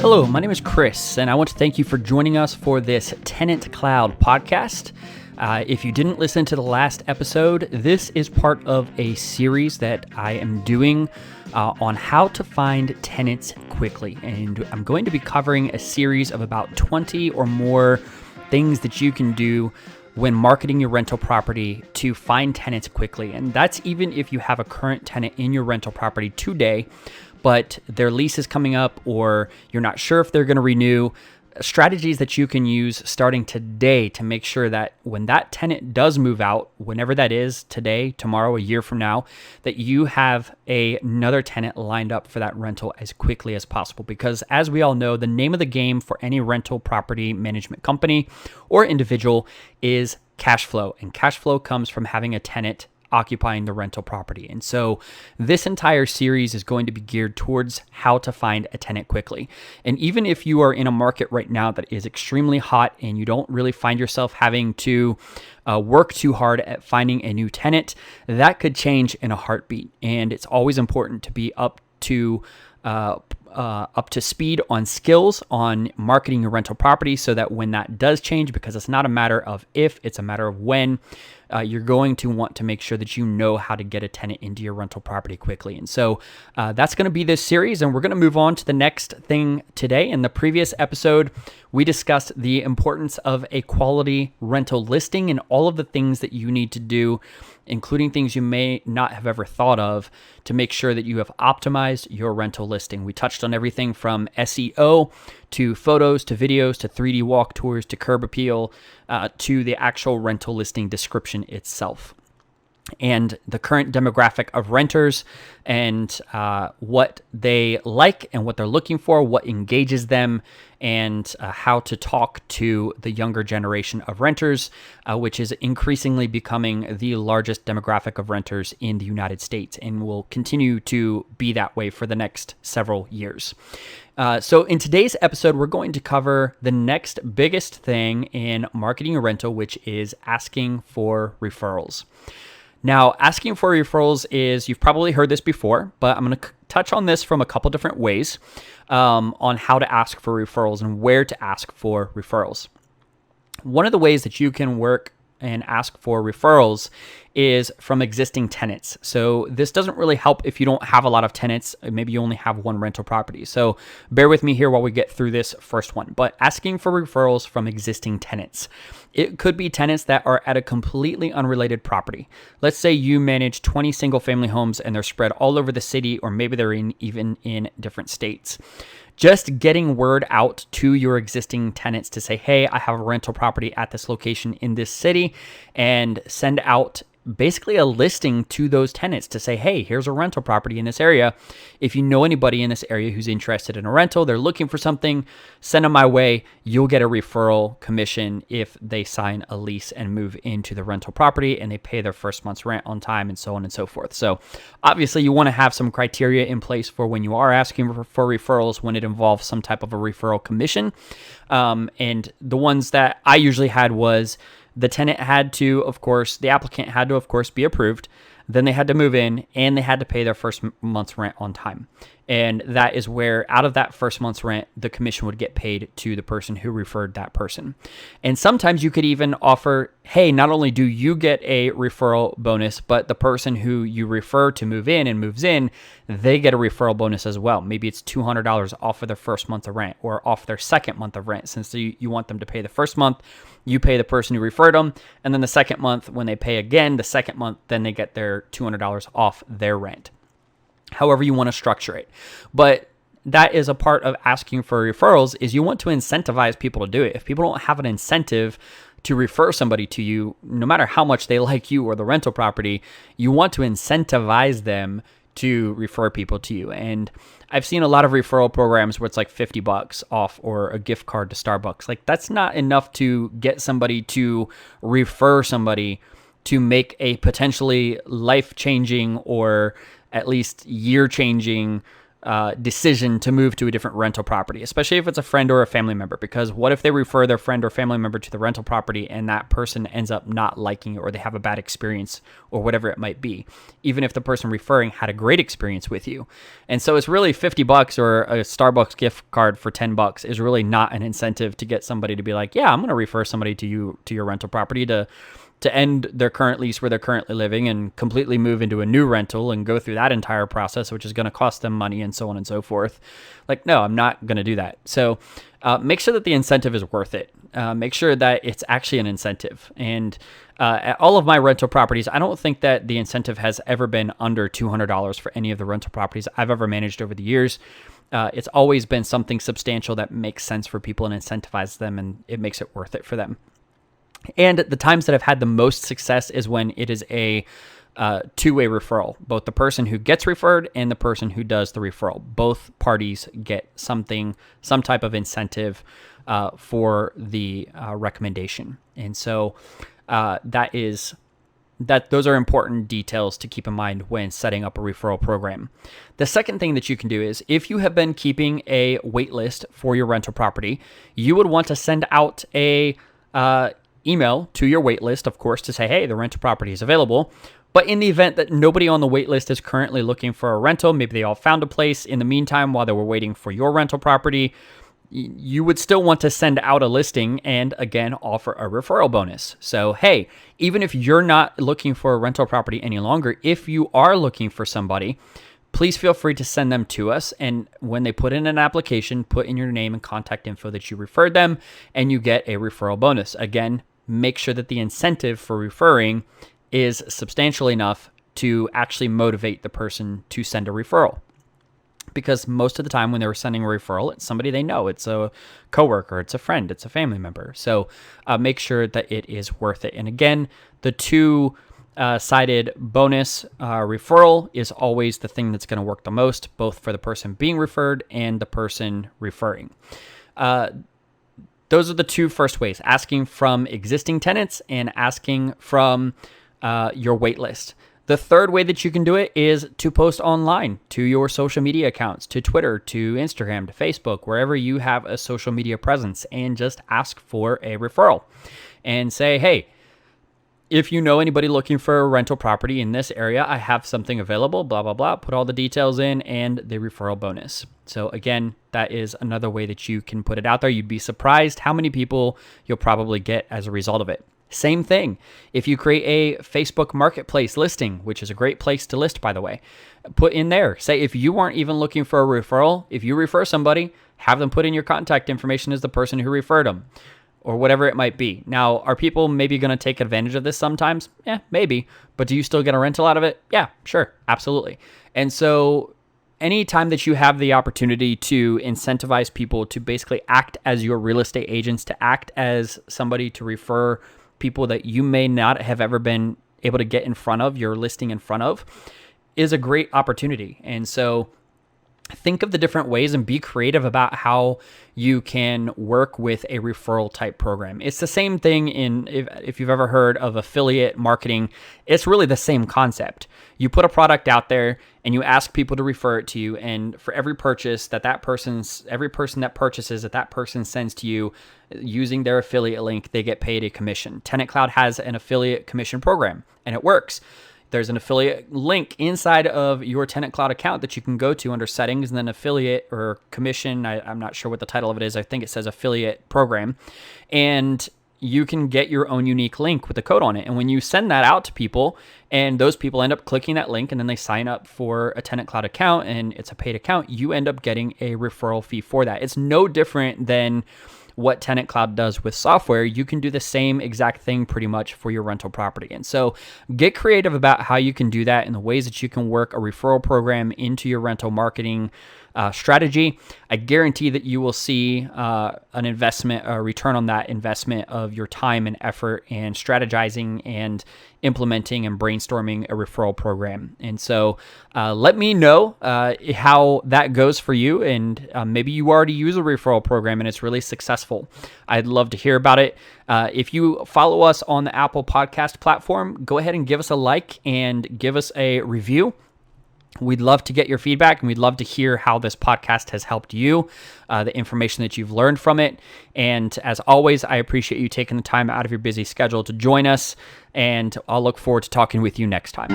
Hello, my name is Chris, and I want to thank you for joining us for this TenantCloud podcast. If you didn't listen to the last episode, this is part of a series that I am doing on how to find tenants quickly. And I'm going to be covering a series of about 20 or more things that you can do when marketing your rental property to find tenants quickly. And that's even if you have a current tenant in your rental property today, but their lease is coming up or you're not sure if they're going to renew. Strategies that you can use starting today to make sure that when that tenant does move out, whenever that is, today, tomorrow, a year from now, that you have another tenant lined up for that rental as quickly as possible. Because as we all know, the name of the game for any rental property management company or individual is cash flow. And cash flow comes from having a tenant occupying the rental property. And so this entire series is going to be geared towards how to find a tenant quickly. And even if you are in a market right now that is extremely hot and you don't really find yourself having to work too hard at finding a new tenant, that could change in a heartbeat. And it's always important to be up to speed on skills on marketing your rental property so that when that does change, because it's not a matter of if, it's a matter of when, you're going to want to make sure that you know how to get a tenant into your rental property quickly. And so that's going to be this series, and we're going to move on to the next thing today. In the previous episode, we discussed the importance of a quality rental listing and all of the things that you need to do, including things you may not have ever thought of, to make sure that you have optimized your rental listing. We touched on everything from SEO to photos to videos to 3D walk tours to curb appeal to the actual rental listing description itself, and the current demographic of renters and what they like and what they're looking for, what engages them, and how to talk to the younger generation of renters, which is increasingly becoming the largest demographic of renters in the United States and will continue to be that way for the next several years. So in today's episode, we're going to cover the next biggest thing in marketing a rental, which is asking for referrals. Now, asking for referrals is, you've probably heard this before, but I'm going to touch on this from a couple different ways on how to ask for referrals and where to ask for referrals. One of the ways that you can work and ask for referrals is from existing tenants. So this doesn't really help if you don't have a lot of tenants. Maybe you only have one rental property. So bear with me here while we get through this first one. But asking for referrals from existing tenants. It could be tenants that are at a completely unrelated property. Let's say you manage 20 single family homes and they're spread all over the city, or maybe they're even in different states. Just getting word out to your existing tenants to say, hey, I have a rental property at this location in this city, and send out basically a listing to those tenants to say, hey, here's a rental property in this area. If you know anybody in this area who's interested in a rental, they're looking for something, send them my way. You'll get a referral commission if they sign a lease and move into the rental property and they pay their first month's rent on time, and so on and so forth. So obviously you want to have some criteria in place for when you are asking for referrals, when it involves some type of a referral commission. And the ones that I usually had was, the tenant had to, of course, the applicant had to, of course, be approved. Then they had to move in and they had to pay their first month's rent on time. And that is where, out of that first month's rent, the commission would get paid to the person who referred that person. And sometimes you could even offer, hey, not only do you get a referral bonus, but the person who you refer to move in and moves in, they get a referral bonus as well. Maybe it's $200 off of their first month of rent or off their second month of rent. Since you want them to pay the first month, you pay the person who referred them. And then the second month, when they pay again, the second month, then they get their $200 off their rent. However you want to structure it. But that is a part of asking for referrals, is you want to incentivize people to do it. If people don't have an incentive to refer somebody to you, no matter how much they like you or the rental property, you want to incentivize them to refer people to you. And I've seen a lot of referral programs where it's like $50 off or a gift card to Starbucks. Like, that's not enough to get somebody to refer somebody to make a potentially life-changing or at least year-changing decision to move to a different rental property, especially if it's a friend or a family member. Because what if they refer their friend or family member to the rental property and that person ends up not liking it, or they have a bad experience, or whatever it might be, even if the person referring had a great experience with you. And so it's really $50 or a Starbucks gift card for $10 is really not an incentive to get somebody to be like, yeah, I'm going to refer somebody to you, to your rental property, to end their current lease where they're currently living and completely move into a new rental and go through that entire process, which is going to cost them money and so on and so forth. Like, no, I'm not going to do that. So make sure that the incentive is worth it. Make sure that it's actually an incentive. And at all of my rental properties, I don't think that the incentive has ever been under $200 for any of the rental properties I've ever managed over the years. It's always been something substantial that makes sense for people and incentivizes them, and it makes it worth it for them. And the times that I've had the most success is when it is a two-way referral. Both the person who gets referred and the person who does the referral. Both parties get some type of incentive for the recommendation. And so those are important details to keep in mind when setting up a referral program. The second thing that you can do is, if you have been keeping a wait list for your rental property, you would want to send out a email to your wait list, of course, to say, hey, the rental property is available. But in the event that nobody on the wait list is currently looking for a rental, maybe they all found a place in the meantime while they were waiting for your rental property, you would still want to send out a listing and, again, offer a referral bonus. So, hey, even if you're not looking for a rental property any longer, if you are looking for somebody, please feel free to send them to us. And when they put in an application, put in your name and contact info that you referred them, and you get a referral bonus. Again, make sure that the incentive for referring is substantial enough to actually motivate the person to send a referral. Because most of the time when they're sending a referral, it's somebody they know. It's a coworker, it's a friend, it's a family member. So make sure that it is worth it. And again, the two-sided bonus referral is always the thing that's going to work the most, both for the person being referred and the person referring. Those are the two first ways: asking from existing tenants and asking from your wait list. The third way that you can do it is to post online to your social media accounts, to Twitter, to Instagram, to Facebook, wherever you have a social media presence, and just ask for a referral and say, hey, if you know anybody looking for a rental property in this area, I have something available, blah, blah, blah. Put all the details in and the referral bonus. So again, that is another way that you can put it out there. You'd be surprised how many people you'll probably get as a result of it. Same thing. If you create a Facebook Marketplace listing, which is a great place to list, by the way, put in there, say if you weren't even looking for a referral, if you refer somebody, have them put in your contact information as the person who referred them, or whatever it might be. Now, are people maybe going to take advantage of this sometimes? Yeah, maybe. But do you still get a rental out of it? Yeah, sure. Absolutely. And so anytime that you have the opportunity to incentivize people to basically act as your real estate agents, to act as somebody to refer people that you may not have ever been able to get in front of, your listing in front of, is a great opportunity. And so think of the different ways and be creative about how you can work with a referral type program. It's the same thing if you've ever heard of affiliate marketing, it's really the same concept. You put a product out there and you ask people to refer it to you. And for every purchase every person that purchases that person sends to you using their affiliate link, they get paid a commission. TenantCloud has an affiliate commission program and it works. There's an affiliate link inside of your TenantCloud account that you can go to under settings, and then affiliate or commission. I'm not sure what the title of it is. I think it says affiliate program. And you can get your own unique link with a code on it. And when you send that out to people and those people end up clicking that link and then they sign up for a TenantCloud account and it's a paid account, you end up getting a referral fee for that. It's no different than what TenantCloud does with software. You can do the same exact thing pretty much for your rental property. And so get creative about how you can do that and the ways that you can work a referral program into your rental marketing strategy. I guarantee that you will see an investment, a return on that investment of your time and effort and strategizing and implementing and brainstorming a referral program. And so let me know how that goes for you. And maybe you already use a referral program and it's really successful. I'd love to hear about it. If you follow us on the Apple Podcast platform, go ahead and give us a like and give us a review. We'd love to get your feedback, and we'd love to hear how this podcast has helped you, the information that you've learned from it. And as always, I appreciate you taking the time out of your busy schedule to join us, and I'll look forward to talking with you next time.